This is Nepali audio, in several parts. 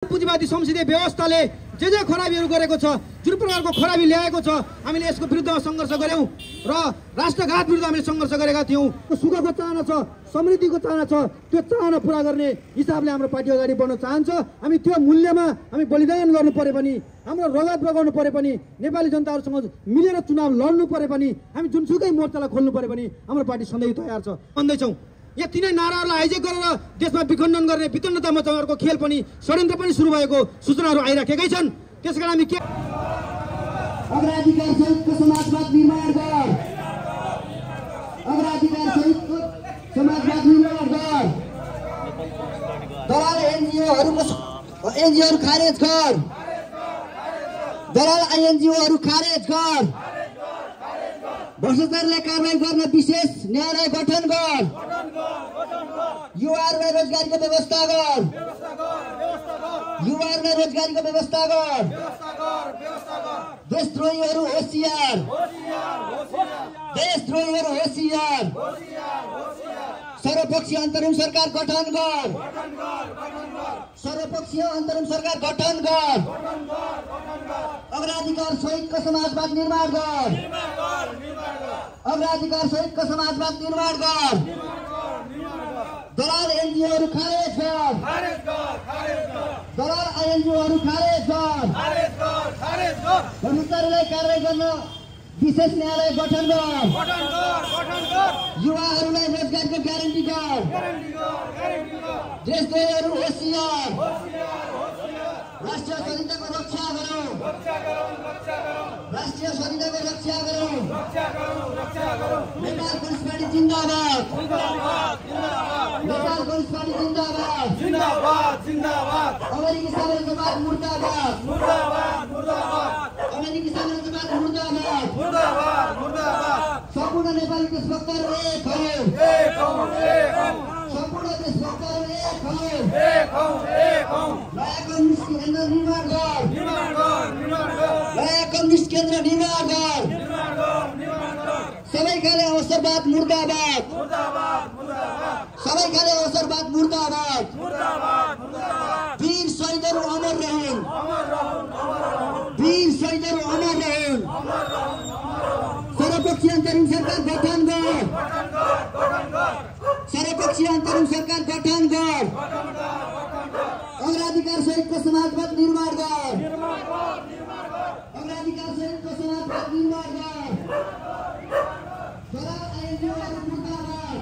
पुँजीवादी संसदीय व्यवस्थाले जे खराबीहरू गरेको छ, जुन प्रकारको खराबी ल्याएको छ, हामीले यसको विरुद्धमा सङ्घर्ष गर्यौं र राष्ट्रघात विरुद्ध हामीले सङ्घर्ष गरेका थियौं। सुखको चाहना छ, समृद्धिको चाहना छ, त्यो चाहना पूरा गर्ने हिसाबले हाम्रो पार्टी अगाडि बढ्न चाहन्छ। हामी त्यो मूल्यमा हामी बलिदान गर्नु परे पनि, हाम्रो रगत बगाउनु परे पनि, नेपाली जनताहरूसँग मिलेर चुनाव लड्नु परे पनि, हामी जुनसुकै मोर्चालाई खोल्नु परे पनि हाम्रो पार्टी सधैँ तयार छ भन्दैछौँ। यहाँ तीनै नाराहरूलाई हाइजेक गरेर देशमा विखण्डन गर्ने वितन्नता मचाउनेहरूको खेल पनि षड्यन्त्र पनि सुरु भएको सूचनाहरू आइराखेकै छन्। त्यसकारण हामी के अग्राधिकार सहितको समाजवाद निर्माण गर, अग्राधिकार सहितको समाजवाद निर्माण गर, दलाल एनजिओहरू खारेज गर, दलाल आइएनजिओहरू खारेज गर, भ्रष्टाचारलाई कारबाही गर्न विशेष न्यायालय गठन गर, युवाहरूलाई रोजगारीको व्यवस्था गर, युवाहरूलाई रोजगारीको व्यवस्था गर, देशद्रोहीहरू होशियार, देशद्रोहीहरू होशियार, सर्वपक्षीय अन्तरिम सरकार गठन गर, सर्वपक्षीय अन्तरिम सरकार गठन गर, अग्राधिकार सहितको समाजवाद निर्माण गर, अग्राधिकार सहितको समाजवाद निर्माण गर, दलाल एनजिओहरू खारेज गर, दलाल आइएनजिओहरू खारेज गर, भ्रष्टाचारीलाई कारबाही गर्न विशेष न्यायालय गठन गर, युवाहरूलाई रोजगारको ग्यारेन्टी गर, देशद्रोहीहरू होशियार, राष्ट्रिय स्वाधीनताको रक्षा गरौँ, राष्ट्रिय स्वाधीनताको रक्षा गरौँ, नेपाल कम्युनिस्ट पार्टी जिन्दाबाद, नेपाल कम्युनिस्ट पार्टी जिन्दाबाद, अमेरिकी साम्राज्यवाद मुर्दाबाद, अमेरिकी साम्राज्यवाद मुर्दाबाद, सम्पूर्ण नेपाली देशभक्तहरू एक हौँ, सम्पूर्ण देशभक्तहरू एक हौँ, नयाँ कम्युनिस्ट केन्द्र निर्माण गर, नयाँ कम्युनिस्ट केन्द्र निर्माण गर, सबैकाले अवसरवाद मुर्दाबाद, सबैकाले अवसरवाद मुर्दाबाद, वीर शहीदहरू अमर रहन्, वीर शहीदहरू अमर रहन्, सर्वपक्षीय अन्तरिम सरकार गठन गर, सर्वपक्षीय अन्तरिम सरकार गठन गर, अग्राधिकार सहितको समाजवाद निर्माण गर, अग्राधिकार सहितको समाजवाद निर्माण गर, दलाल आइएनजिओहरू मुर्दाबाद,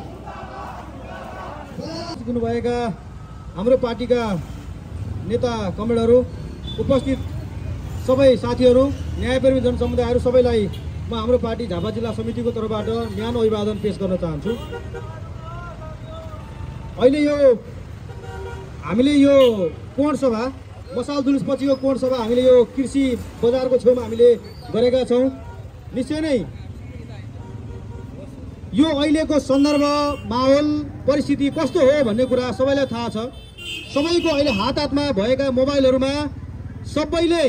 भएका हाम्रो पार्टीका नेता कमरेडहरू, उपस्थित सबै साथीहरू, न्यायप्रेमी जनसमुदायहरू सबैलाई म हाम्रो पार्टी झापा जिल्ला समितिको तर्फबाट न्यानो अभिवादन पेश गर्न चाहन्छु। अहिले हामीले यो कोण सभा, मसाल जुलुसपछिको कोण सभा हामीले यो कृषि बजारको छेउमा हामीले गरेका छौँ। निश्चय नै यो अहिलेको सन्दर्भ, माहौल, परिस्थिति कस्तो हो भन्ने कुरा सबैलाई थाहा छ। सबैको अहिले हातमा भएका मोबाइलहरूमा सबैले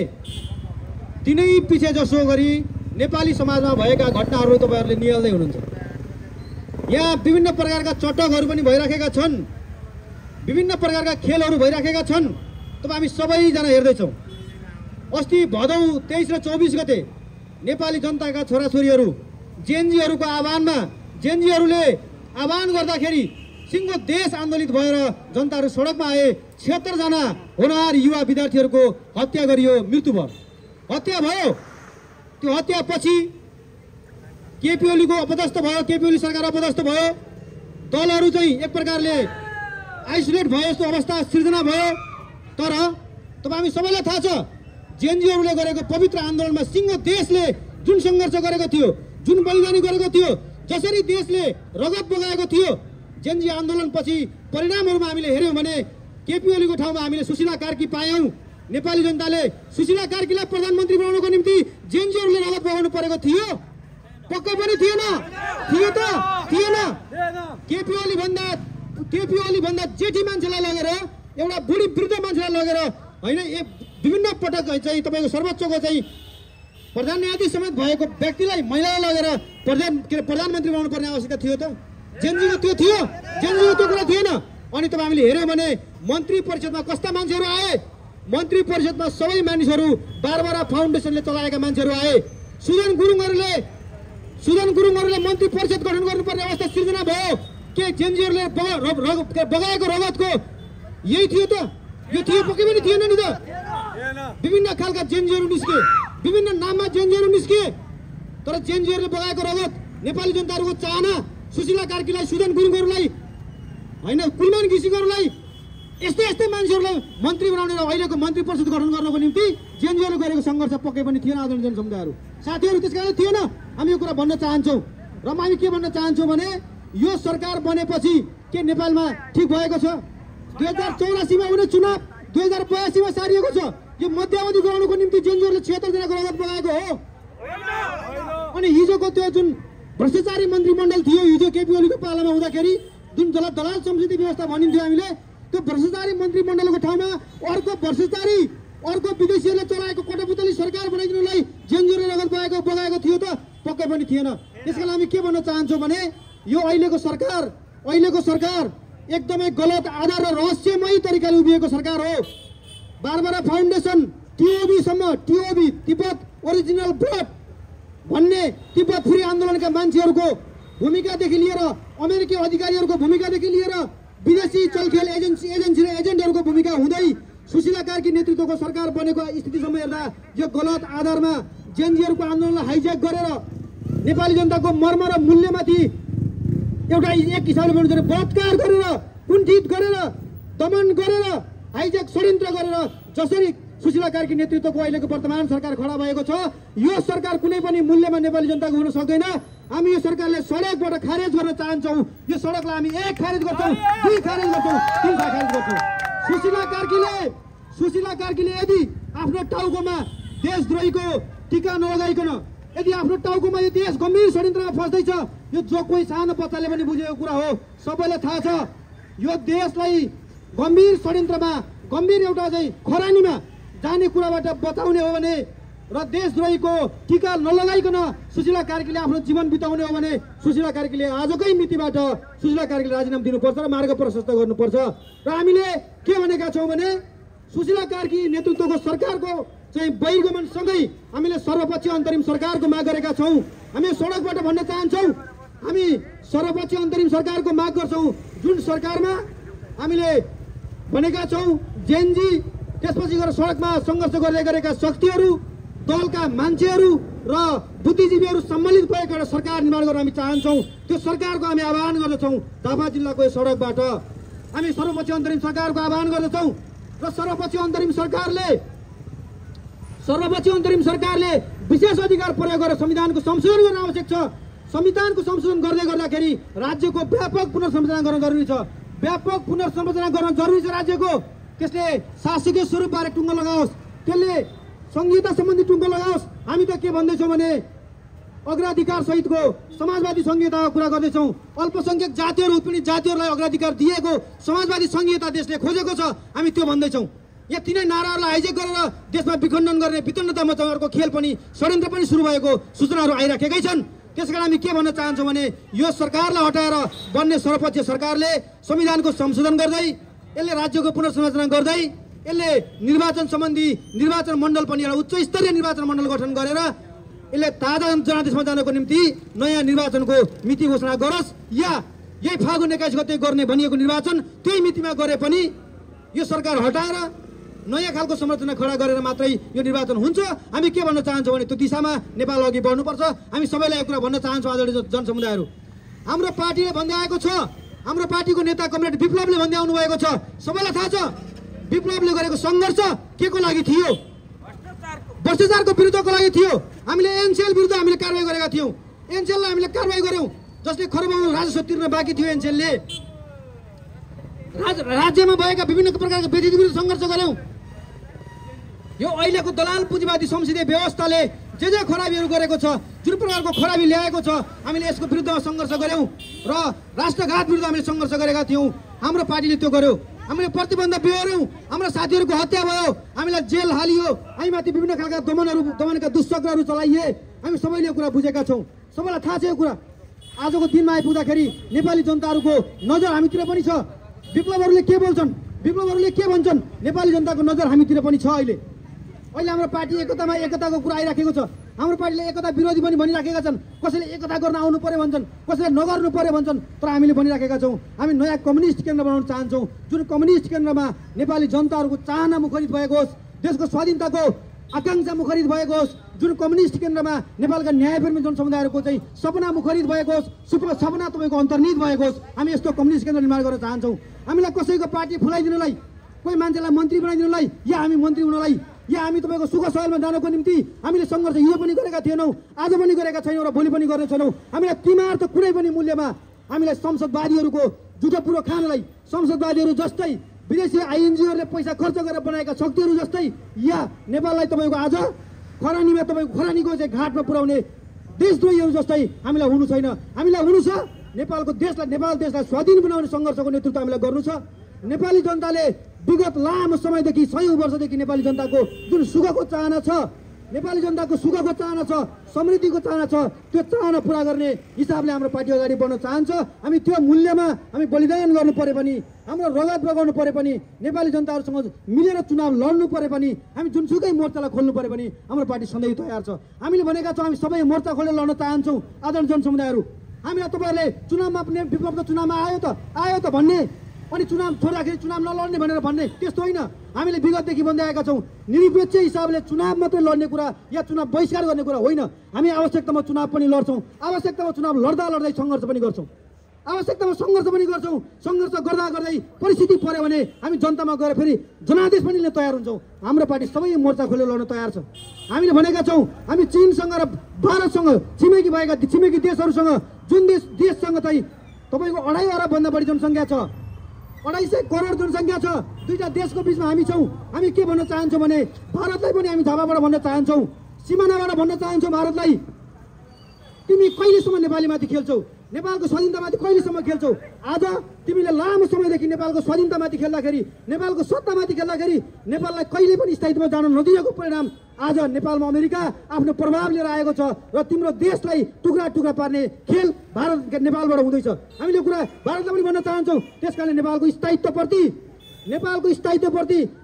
तिनै पछि जसो गरी नेपाली समाजमा भएका घटनाहरू तपाईँहरूले निहाल्दै हुनुहुन्छ। यहाँ विभिन्न प्रकारका चटकहरू पनि भइराखेका छन्, विभिन्न प्रकारका खेलहरू भइराखेका छन्। तपाईँ हामी सबैजना हेर्दैछौँ। अस्ति भदौ 23 र 24 गते नेपाली जनताका छोराछोरीहरू जेएनजीहरूको आह्वानमा, जेएनजीहरूले आह्वान गर्दाखेरि सिङ्गो देश आन्दोलित भएर जनताहरू सडकमा आए। 76 जना होनहार युवा विद्यार्थीहरूको हत्या गरियो, मृत्यु भयो, हत्या भयो। त्यो हत्यापछि केपी ओलीको अपदस्थ भयो, केपी ओली सरकार अपदस्थ भयो, दलहरू चाहिँ एक प्रकारले आइसोलेट भयो जस्तो अवस्था सिर्जना भयो। तर तपाईँ हामी सबैलाई थाहा छ, जेएनजीहरूले गरेको पवित्र आन्दोलनमा सिङ्गो देशले जुन सङ्घर्ष गरेको थियो, जुन बलिदानी गरेको थियो, जसरी देशले रगत बगाएको थियो, जेएनजी आन्दोलनपछि परिणामहरूमा हामीले हेऱ्यौँ भने केपी ओलीको ठाउँमा हामीले सुशीला कार्की पायौँ। नेपाली जनताले सुशीला कार्कीलाई प्रधानमन्त्री बनाउनको निम्ति जेएनजीहरूले रगत बगाउनु परेको थियो? पक्कै पनि थिएन, थियो त थिएन। केपी ओली भन्दा जेठी मान्छेलाई लगेर, एउटा बुढी वृद्ध मान्छेलाई लगेर होइन, विभिन्न पटक चाहिँ तपाईँको सर्वोच्चको चाहिँ प्रधान न्यायाधीश समेत भएको व्यक्तिलाई, महिलालाई लगेर प्रधानमन्त्री बनाउनु पर्ने आवश्यकता थियो त? जेएनजीको त्यो थियो? जेएनजीको त्यो कुरा थिएन। अनि तपाईँ हामीले हेऱ्यौँ भने मन्त्री परिषदमा कस्ता मान्छेहरू आए, मन्त्री परिषदमा सबै मानिसहरू बारबारा फाउन्डेसनले चलाएका मान्छेहरू आए। सुदन गुरुङहरूले मन्त्री परिषद गठन गर्नुपर्ने अवस्था सिर्जना भयो। के जेएनजीहरूले बगाएको रगतको यही थियो त? यो थियो? पक्कै पनि थिएन नि त। विभिन्न खालका जेएनजीहरू निस्के, विभिन्न नाममा जेएनजीहरू निस्के, तर जेएनजीहरूले बगाएको रगत, नेपाली जनताहरूको चाहना, सुशीला कार्कीलाई, सुदन गुरुङहरूलाई होइन, कुलमान घिसिङहरूलाई, यस्तै मान्छेहरूलाई मन्त्री बनाउने र अहिलेको मन्त्री परिषद गठन गर्नको निम्ति जेएनजीहरूले गरेको सङ्घर्ष पक्कै पनि थिएन आदरणीय जनसमुदायहरू। साथीहरू, त्यसकारण थिएन। हामी यो कुरा भन्न चाहन्छौँ र हामी के भन्न चाहन्छौँ भने यो सरकार बनेपछि के नेपालमा ठिक भएको छ? 2084मा हुने चुनाव 2082मा सारिएको छ। यो मध्यावधि गराउनको निम्ति जेएनजीहरूले 76 जनाको रगत बगाएको हो। अनि हिजोको त्यो जुन भ्रष्टाचारी मन्त्रीमण्डल थियो, हिजो केपी ओलीको पालामा हुँदाखेरि जुन दलाल संसदीय व्यवस्था भनिन्थ्यो हामीले, त्यो भ्रष्टाचारी मन्त्रीमण्डलको ठाउँमा अर्को भ्रष्टाचारी, अर्को विदेशीहरूले चलाएको कटपुतली सरकार बनाइदिनुलाई जेएनजीले रगत बगाएको थियो त? पक्कै पनि थिएन। त्यसकारण हामी के भन्न चाहन्छौँ भने यो अहिलेको सरकार एकदमै गलत आधार र रहस्यमय तरिकाले उभिएको सरकार हो। Barbara foundation, TOB Tibet original blood भन्ने तिब्बत फ्री आन्दोलनका मान्छेहरूको भूमिकादेखि लिएर, अमेरिकी अधिकारीहरूको भूमिकादेखि लिएर, विदेशी चलखेल एजेन्सी र एजेन्टहरूको भूमिका हुँदै सुशीला कार्की नेतृत्वको सरकार बनेको स्थितिसम्म हेर्दा यो गलत आधारमा जेएनजीहरूको आन्दोलनलाई हाइज्याक गरेर नेपाली जनताको मर्म र मूल्यमाथि एउटा एक हिसाबले भन्नु भने बलात्कार गरेर, कुण्ठित गरेर, दमन गरेर, हाइज्याक षड्यन्त्र गरेर जसरी सुशीला कार्की नेतृत्वको अहिलेको वर्तमान सरकार खडा भएको छ, यो सरकार कुनै पनि मूल्यमा नेपाली जनताको हुन सक्दैन। हामी यो सरकारले सडकबाट खारेज गर्न चाहन्छौँ। यो सडकलाई हामी 1 खारेज गर्छौँ, 2 खारेज गर्छौँ, 3 खारेज गर्छौँ। सुशीला कार्कीले यदि आफ्नो टाउकोमा देशद्रोहीको टीका नलगाइकन, यदि आफ्नो टाउकोमा यो देश गम्भीर षड्यन्त्रमा फस्दैछ, यो जो कोही सानो बच्चाले पनि बुझेको कुरा हो, सबैलाई थाहा छ। यो देशलाई गम्भीर षड्यन्त्रमा, गम्भीर एउटा चाहिँ खरानीमा जाने कुराबाट बचाउने हो भने र देशद्रोहीको टीका नलगाइकन सुशीला कार्कीले आफ्नो जीवन बिताउने हो भने सुशीला कार्कीले आजकै मितिबाट सुशीला कार्कीले राजीनामा दिनुपर्छ र मार्ग प्रशस्त गर्नुपर्छ। र हामीले के भनेका छौँ भने सुशीला कार्की नेतृत्वको सरकारको चाहिँ बहिर्गमनसँगै हामीले सर्वपक्षीय अन्तरिम सरकारको माग गरेका छौँ। हामी सडकबाट भन्न चाहन्छौँ, हामी सर्वपक्षीय अन्तरिम सरकारको माग गर्छौँ, जुन सरकारमा हामीले भनेका छौँ जेएनजी, त्यसपछि गएर सडकमा सङ्घर्ष गर्दै गरेका शक्तिहरू, दलका मान्छेहरू र बुद्धिजीवीहरू सम्मिलित भएको एउटा सरकार निर्माण गर्न हामी चाहन्छौँ। त्यो सरकारको हामी आह्वान गर्दछौँ। झापा जिल्लाको यो सडकबाट हामी सर्वपक्षीय अन्तरिम सरकारको आह्वान गर्दछौँ र सर्वपक्षीय अन्तरिम सरकारले विशेष अधिकार प्रयोग गरेर संविधानको संशोधन गर्न आवश्यक छ। संविधानको संशोधन गर्दै गर्दाखेरि राज्यको व्यापक पुनर्संरचना गर्न जरुरी छ। व्यापक पुनर्संरचना गर्न जरुरी छ राज्यको। त्यसले शासकीय स्वरूपबारे टुङ्गो लगाओस्, त्यसले संहिता सम्बन्धी टुङ्गो लगाओस्। हामी त के भन्दैछौँ भने अग्राधिकार सहितको समाजवादी संहिताको कुरा गर्दैछौँ। अल्पसङ्ख्यक जातिहरू, उत्पीडित जातिहरूलाई अग्राधिकार दिएको समाजवादी संहिता देशले खोजेको छ, हामी त्यो भन्दैछौँ। यहाँ तिनै नाराहरूलाई हाइजेक गरेर देशमा विखण्डन गर्ने, वितन्नता मचाउनेहरूको खेल पनि, षड्यन्त्र पनि सुरु भएको सूचनाहरू आइराखेकै छन्। त्यसकारण हामी के भन्न चाहन्छौँ भने यो सरकारलाई हटाएर बन्ने सर्वपक्षीय सरकारले संविधानको संशोधन गर्दै, यसले राज्यको पुनर्संरचना गर्दै, यसले निर्वाचन सम्बन्धी निर्वाचन मण्डल पनि एउटा उच्च स्तरीय निर्वाचन मण्डल गठन गरेर यसले ताजा जनादेशमा जानको निम्ति नयाँ निर्वाचनको मिति घोषणा गरोस्, या यही फागुन 21 गते गर्ने भनिएको निर्वाचन त्यही मितिमा गरे पनि यो सरकार हटाएर नयाँ खालको संरचना खडा गरेर मात्रै यो निर्वाचन हुन्छ। हामी के भन्न चाहन्छौँ भने त्यो दिशामा नेपाल अघि बढ्नुपर्छ। हामी सबैलाई एक कुरा भन्न चाहन्छौँ आदरणीय जनसमुदायहरू, हाम्रो पार्टीले भन्दै आएको छ, हाम्रो पार्टीको नेता कमरेड विप्लवले भन्दै आउनु भएको छ, सबैलाई थाहा छ विप्लवले गरेको सङ्घर्ष के को लागि थियो? भ्रष्टाचारको विरुद्धको लागि थियो। हामीले एनसेल विरुद्ध हामीले कारवाही गरेका थियौँ। एनसेललाई हामीले कारवाही गर्यौँ, जसले खरबौँ राजस्व तिर्न बाँकी थियो। एनसेलले राज्यमा भएका विभिन्न प्रकारका विधि विरुद्ध सङ्घर्ष गर्यौँ। यो अहिलेको दलाल पुँजीवादी संसदीय व्यवस्थाले जे खराबीहरू गरेको छ, जुन प्रकारको खराबी ल्याएको छ, हामीले यसको विरुद्धमा सङ्घर्ष गर्यौँ र राष्ट्रघात विरुद्ध हामीले सङ्घर्ष गरेका थियौँ। हाम्रो पार्टीले त्यो गर्यो। हामीले प्रतिबन्ध बिहोर्यौँ, हाम्रो साथीहरूको हत्या भयो, हामीलाई जेल हालियो, हामीमाथि विभिन्न खालका दमनका दुष्चक्रहरू चलाइए। हामी सबैले यो कुरा बुझेका छौँ, सबैलाई थाहा छ यो कुरा। आजको दिनमा आइपुग्दाखेरि नेपाली जनताहरूको नजर हामीतिर पनि छ। विप्लवहरूले के बोल्छन्? विप्लवहरूले के भन्छन् नेपाली जनताको नजर हामीतिर पनि छ। अहिले हाम्रो पार्टी एकताको कुरा आइराखेको छ। हाम्रो पार्टीले एकता विरोधी पनि भनिराखेका छन्। कसैले एकता गर्न आउनु पर्यो भन्छन्, कसैले नगर्नु पर्यो भन्छन्। तर हामीले भनिराखेका छौँ हामी नयाँ कम्युनिस्ट केन्द्र बनाउन चाहन्छौँ, जुन कम्युनिस्ट केन्द्रमा नेपाली जनताहरूको चाहना मुखरित भएको होस्, देशको स्वाधीनताको आकाङ्क्षा मुखरित भएको होस्, जुन कम्युनिस्ट केन्द्रमा नेपालका न्यायप्रेमी जनसमुदायहरूको चाहिँ सपना मुखरित भएको होस्, सपना तपाईँको अन्तर्निहित भएको होस्। हामी यस्तो कम्युनिस्ट केन्द्र निर्माण गर्न चाहन्छौँ। हामीलाई कसैको पार्टी फुलाइदिनलाई, कोही मान्छेलाई मन्त्री बनाइदिनलाई, या हामी मन्त्री हुनलाई, या हामी तपाईँको सुख सहेलमा जानको निम्ति हामीले सङ्घर्ष हिजो पनि गरेका थिएनौँ, आज पनि गरेका छैनौँ र भोलि पनि गर्ने छैनौँ। हामीलाई तिमार त कुनै पनि मूल्यमा हामीलाई संसदवादीहरूको जुठो पुरो खानलाई, संसदवादीहरू जस्तै विदेशी आइएनजिओहरूले पैसा खर्च गरेर बनाएका शक्तिहरू जस्तै, या नेपाललाई तपाईँको आज खरानीमा तपाईँको खरानीको चाहिँ घाटमा पुर्याउने देशद्रोहीहरू जस्तै हामीलाई हुनु छैन। हामीलाई हुनु छ नेपाल देशलाई स्वाधीन बनाउने सङ्घर्षको नेतृत्व हामीलाई गर्नु छ। नेपाली जनताले विगत लामो समयदेखि 100 वर्षदेखि नेपाली जनताको जुन सुखको चाहना छ, नेपाली जनताको सुखको चाहना छ, समृद्धिको चाहना छ, त्यो चाहना पुरा गर्ने हिसाबले हाम्रो पार्टी अगाडि बढ्न चाहन्छ। हामी त्यो मूल्यमा हामी बलिदान गर्नु परे पनि, हाम्रो रगत बगाउनु परे पनि, नेपाली जनताहरूसँग मिलेर चुनाव लड्नु परे पनि, हामी जुनसुकै मोर्चालाई खोल्नु परे पनि हाम्रो पार्टी सधैँ तयार छ। हामीले भनेका छौँ हामी सबै मोर्चा खोलेर लड्न चाहन्छौँ। आदरणीय जनसमुदायहरू, हामीलाई तपाईँहरूले चुनावमा पनि विप्लव त चुनावमा आयो त भन्ने, अनि चुनाव छोड्दाखेरि चुनाव नलड्ने भनेर भन्ने त्यस्तो होइन। हामीले विगतदेखि भन्दै आएका छौँ निरपेक्ष हिसाबले चुनाव मात्रै लड्ने कुरा या चुनाव बहिष्कार गर्ने कुरा होइन। हामी आवश्यकतामा चुनाव पनि लड्छौँ, आवश्यकतामा चुनाव लड्दा लड्दै सङ्घर्ष पनि गर्छौँ, आवश्यकतामा सङ्घर्ष पनि गर्छौँ। सङ्घर्ष गर्दा गर्दै परिस्थिति पऱ्यो भने हामी जनतामा गएर फेरि जनादेश पनि लिन तयार हुन्छौँ। हाम्रो पार्टी सबै मोर्चा खोलेर लड्न तयार छ। हामीले भनेका छौँ हामी चीनसँग र भारतसँग छिमेकी देशहरूसँग, जुन देशसँग चाहिँ तपाईँको 2.5 अरबभन्दा बढी जनसङ्ख्या छ, 250 करोड जनसङ्ख्या छ, दुईटा देशको बिचमा हामी छौँ। हामी के भन्न चाहन्छौँ भने भारतलाई पनि हामी झापाबाट भन्न चाहन्छौँ, सिमानाबाट भन्न चाहन्छौँ भारतलाई, तिमी कहिलेसम्म नेपालीमाथि खेल्छौ, नेपालको स्वाधीनतामाथि कहिलेसम्म खेल्छौ। आज तिमीले लामो समयदेखि नेपालको स्वाधीनतामाथि खेल्दाखेरि, नेपालको सत्तामाथि खेल्दाखेरि नेपाललाई कहिले पनि स्थायित्वमा जान नदिएको परिणाम आज नेपालमा अमेरिका आफ्नो प्रभाव लिएर आएको छ र तिम्रो देशलाई टुक्रा टुक्रा पार्ने खेल भारत नेपालबाट हुँदैछ। हामीले कुरा भारतलाई पनि भन्न चाहन्छौँ। त्यसकारणले नेपालको स्थायित्वप्रति,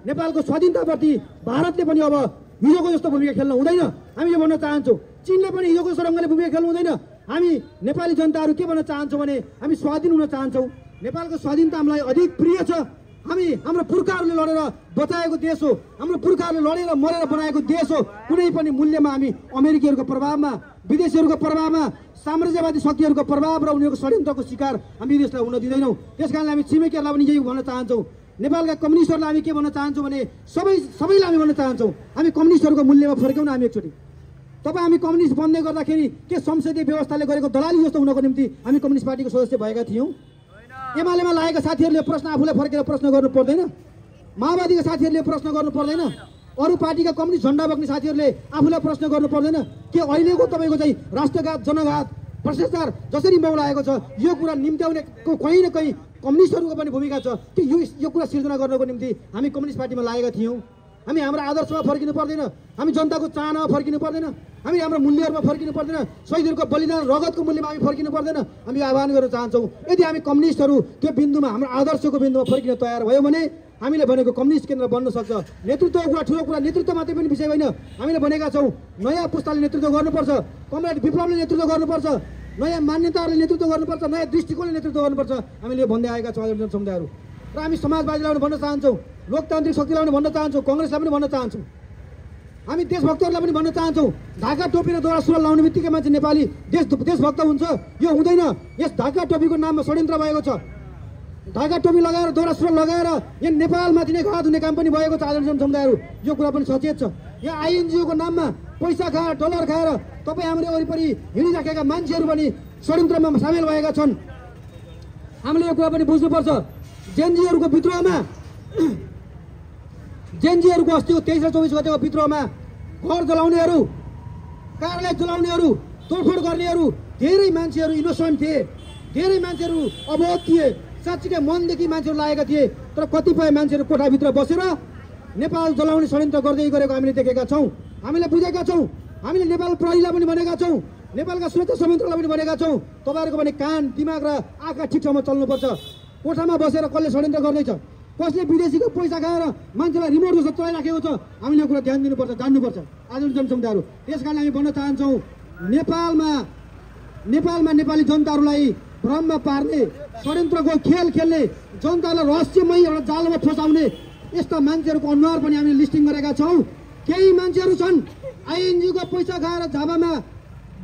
नेपालको स्वाधीनताप्रति भारतले पनि अब हिजोको जस्तो भूमिका खेल्न हुँदैन। हामीले भन्न चाहन्छौँ चीनले पनि हिजोको ढङ्गले भूमिका खेल्नु हुँदैन। हामी नेपाली जनताहरू के भन्न चाहन्छौँ भने हामी स्वाधीन हुन चाहन्छौँ। नेपालको स्वाधीनता हामीलाई अधिक प्रिय छ। हामी हाम्रो पुर्खाहरूले लडेर बचाएको देश हो, हाम्रो पुर्खाहरूले लडेर मरेर बनाएको देश हो। कुनै पनि मूल्यमा हामी अमेरिकीहरूको प्रभावमा, विदेशीहरूको प्रभावमा, साम्राज्यवादी शक्तिहरूको प्रभाव र उनीहरूको षड्यन्त्रको शिकार हामी देशलाई हुन दिँदैनौँ। त्यसकारणले हामी छिमेकीहरूलाई पनि यही भन्न चाहन्छौँ। नेपालका कम्युनिस्टहरूलाई हामी के भन्न चाहन्छौँ भने सबैलाई हामी भन्न चाहन्छौँ हामी कम्युनिस्टहरूको मूल्यमा फर्क्यौँ न। हामी एकचोटि तपाईँ हामी कम्युनिस्ट बन्दै गर्दाखेरि के संसदीय व्यवस्थाले गरेको दलाली जस्तो हुनको निम्ति हामी कम्युनिस्ट पार्टीको सदस्य भएका थियौँ। एमालेमा लागेका साथीहरूले प्रश्न आफूलाई फर्केर प्रश्न गर्नु पर्दैन, माओवादीका साथीहरूले प्रश्न गर्नु पर्दैन, अरू पार्टीका कम्युनिस्ट झन्डा बोक्ने साथीहरूले आफूलाई प्रश्न गर्नु पर्दैन के अहिलेको तपाईँको चाहिँ राष्ट्रघात, जनघात, भ्रष्टाचार जसरी मौलाएको छ यो कुरा निम्त्याउने कहीँ न कहीँ कम्युनिस्टहरूको पनि भूमिका छ कि यो कुरा सिर्जना गर्नको निम्ति हामी कम्युनिस्ट पार्टीमा लागेका थियौँ। हामी हाम्रो आदर्शमा फर्किनु पर्दैन, हामी जनताको चाहनामा फर्किनु पर्दैन, हामी हाम्रो मूल्यहरूमा फर्किनु पर्दैन, शहीदहरूको बलिदान रगतको मूल्यमा हामी फर्किनु पर्दैन। हामी आह्वान गर्न चाहन्छौँ यदि हामी कम्युनिस्टहरू त्यो बिन्दुमा, हाम्रो आदर्शको बिन्दुमा फर्किन तयार भयो भने हामीले भनेको कम्युनिस्ट केन्द्र बन्न सक्छ। नेतृत्वको कुरा ठुलो कुरा, नेतृत्व मात्रै पनि विषय होइन। हामीले भनेका छौँ नयाँ पुस्ताले नेतृत्व गर्नुपर्छ, कमरेड विप्लवले नेतृत्व गर्नुपर्छ, नयाँ मान्यताहरूले नेतृत्व गर्नुपर्छ, नयाँ दृष्टिकोणले नेतृत्व गर्नुपर्छ। हामीले भन्दै आएका छौँ आदरणीय समुदायहरू। र हामी समाजवादीलाई पनि भन्न चाहन्छौँ, लोकतान्त्रिक शक्तिलाई पनि भन्न चाहन्छौँ, कङ्ग्रेसलाई पनि भन्न चाहन्छौँ, हामी देशभक्तहरूलाई पनि भन्न चाहन्छौँ। ढाका टोपी र दौरा सुरुवाल लाउने बित्तिकै मान्छे नेपाली देशभक्त हुन्छ यो हुँदैन। यस ढाका टोपीको नाममा षड्यन्त्र भएको छ। ढाका टोपी लगाएर दौरा सुरुवाल लगाएर यहाँ नेपालमाथि नै घात हुने काम पनि भएको छ। आदरणीय समुदायहरू यो कुरा पनि सचेत छ। यहाँ आइएनजिओको नाममा पैसा खाएर, डलर खाएर तपाईँ हाम्रो वरिपरि हिँडिराखेका मान्छेहरू पनि षड्यन्त्रमा सामेल भएका छन्। हामीले यो कुरा पनि बुझ्नुपर्छ। जेएनजीहरूको विद्रोहमा, जेएनजीहरूको अस्तिको 23 र 24 गतेको विद्रोहमा घर जलाउनेहरू, कार्यालय जलाउनेहरू, तोडफोड गर्नेहरू धेरै मान्छेहरू इनोसेन्ट थिए, धेरै मान्छेहरू अबोध थिए, साँच्चीकै मनदेखि मान्छेहरू लागेका थिए। तर कतिपय मान्छेहरू कोठाभित्र बसेर नेपाल जलाउने षड्यन्त्र गर्दै गरेको हामीले देखेका छौँ, हामीले बुझेका छौँ। हामीले नेपाल प्रहरीलाई पनि भनेका छौँ, नेपालका सुरक्षा संयन्त्रलाई पनि भनेका छौँ तपाईँहरूको पनि कान, दिमाग र आँखा ठिक ठाउँमा चल्नुपर्छ। कोठामा बसेर कसले षड्यन्त्र गर्दैछ, कसले विदेशीको पैसा खाएर मान्छेलाई रिमोट जस्तो चलाइराखेको छ हामीले यो कुरा ध्यान दिनुपर्छ जान्नुपर्छ आधुनिक जनसमुदायहरू। त्यसकारण हामी भन्न चाहन्छौँ नेपालमा नेपाली जनताहरूलाई भ्रममा पार्ने षड्यन्त्रको खेल खेल्ने जनतालाई रहस्यमय एउटा जालमा फसाउने यस्ता मान्छेहरूको अनुहार पनि हामीले लिस्टिङ गरेका छौँ। केही मान्छेहरू छन् आइएनजीको पैसा खाएर झापामा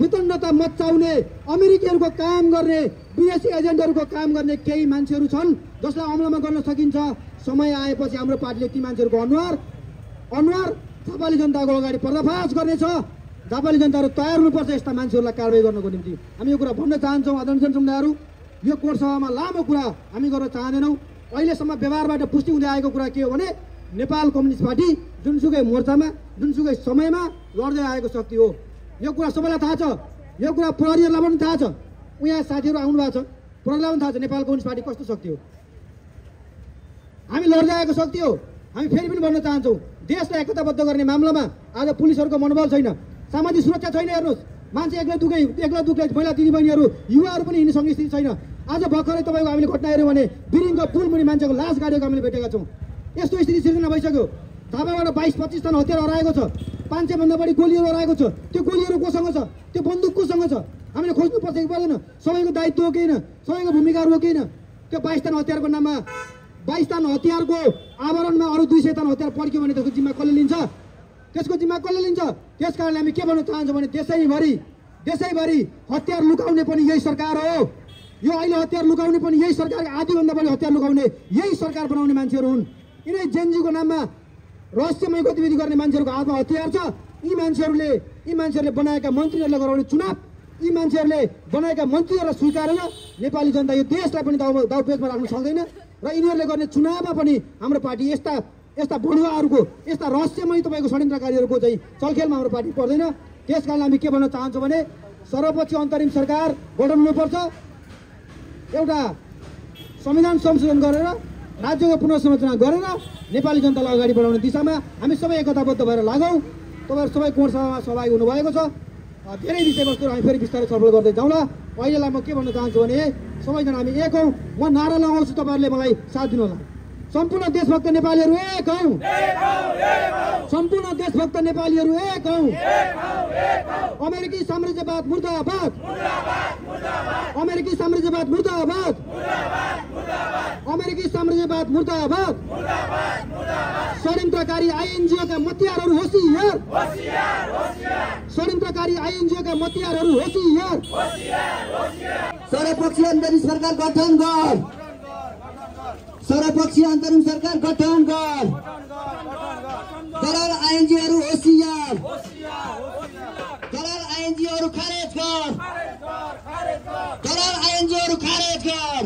वितण्डता मचाउने अमेरिकीहरूको काम गर्ने विदेशी एजेन्टहरूको काम गर्ने केही मान्छेहरू छन् जसलाई अमलमा गर्न सकिन्छ। समय आएपछि हाम्रो पार्टीले ती मान्छेहरूको अनुहार झापाली जनताको अगाडि पर्दाफास गर्नेछ। झापाली जनताहरू तयार हुनुपर्छ यस्ता मान्छेहरूलाई कारबाही गर्नको निम्ति। हामी यो कुरा भन्न चाहन्छौँ आदरणीय जनसमुदायहरू। यो कोर्ट सभामा लामो कुरा हामी गर्न चाहँदैनौँ। अहिलेसम्म व्यवहारबाट पुष्टि हुँदै आएको कुरा के हो भने नेपाल कम्युनिस्ट पार्टी जुनसुकै मोर्चामा जुनसुकै समयमा लड्दै आएको शक्ति हो। यो कुरा सबैलाई थाहा छ। यो कुरा प्रहरीहरूलाई पनि थाहा छ। यहाँ साथीहरू आउनु भएको छ, प्रहरीलाई पनि थाहा छ नेपाल कम्युनिस्ट पार्टी कस्तो शक्ति हो। हामी लड्दै आएको शक्ति हो। हामी फेरि पनि भन्न चाहन्छौँ देशलाई एकताबद्ध गर्ने मामलामा आज पुलिसहरूको मनोबल छैन, सामाजिक सुरक्षा छैन। हेर्नुहोस् मान्छे एक्लै दुख्दै महिला दिदीबहिनीहरू युवाहरू पनि हिँड्ने सक्ने स्थिति छैन। आज भर्खरै तपाईँको हामीले घटना हेऱ्यौँ भने बिरिङको पुल मुनि मान्छेको लास गाडेको हामीले भेटेका छौँ। यस्तो स्थिति सिर्जना भइसक्यो। झापाबाट 22-25 टन हतियार हराएको छ, 500 भन्दा बढी गोलीहरू हराएको छ। त्यो गोलीहरू कोसँग छ, त्यो बन्दुक कोसँग छ, हामीले खोज्नुपर्छ कि पर्दैन? सबैको दायित्व हो कि होइन, सबैको भूमिकाहरू हो कि होइन? त्यो 22 टन हतियारको नाममा 22 टन हतियारको आवरणमा अरू 200 टन हतियार पड्क्यो भने त्यसको जिम्मा कसले लिन्छ? त्यसको जिम्मा कसले लिन्छ? त्यस कारणले हामी के भन्न चाहन्छौँ भने देशैभरि हतियार लुकाउने पनि यही सरकार हो। यो अहिले हतियार लुकाउने पनि यही सरकार, आधीभन्दा बढी हतियार लुकाउने यही सरकार बनाउने मान्छेहरू हुन्। यिनै जेनजीको नाममा रहस्यमय गतिविधि गर्ने मान्छेहरूको हातमा हतियार छ। यी मान्छेहरूले बनाएका मन्त्रीहरूले गराउने चुनाव, यी मान्छेहरूले बनाएका मन्त्रीहरूलाई स्वीकारेर नेपाली जनता यो देशलाई पनि दाउपेचमा राख्न सक्दैन। र यिनीहरूले गर्ने चुनावमा पनि हाम्रो पार्टी यस्ता बढुवाहरूको यस्ता रहस्यमय तपाईँको षड्यन्त्रकारीहरूको चाहिँ चलखेलमा हाम्रो पार्टी पर्दैन। त्यस कारण हामी के भन्न चाहन्छौँ भने सर्वपक्षीय अन्तरिम सरकार गठन हुनुपर्छ। एउटा संविधान संशोधन गरेर राज्यको पुनर्संरचना गरेर नेपाली जनतालाई अगाडि बढाउने दिशामा हामी सबै एकताबद्ध भएर लागौँ। तपाईँहरू सबै कोर्ट सभामा सहभागी हुनुभएको छ। धेरै विषयवस्तुहरू हामी फेरि बिस्तारै छलफल गर्दै जाउँला। अहिलेलाई म के भन्न चाहन्छु भने सबैजना हामी एक हौँ। म नारा लगाउँछु, तपाईँहरूले मलाई साथ दिनुहोला। सम्पूर्ण देशभक्त नेपालीहरू एक हौँ। सम्पूर्ण देशभक्त नेपालीहरू एक हौँ। अमेरिकी साम्राज्यवाद मुर्दाबाद। अमेरिकी साम्राज्यवाद मुर्दाबाद। अमेरिकी साम्राज्यवाद मुर्दाबाद। षड्यन्त्रकारी आइएनजिओका मतियारहरू होसियार। षड्यन्त्रकारी आइएनजिओका मतियारहरू होसियार। सर्वपक्षीय अन्तरिम सरकार गठन गर। सर्वपक्षीय अन्तरिम सरकार गठन गर। दलाल आइएनजीहरू होसियार। दलाल आइएनजीहरू खारेज गर। दलाल आइएनजीहरू खारेज गर।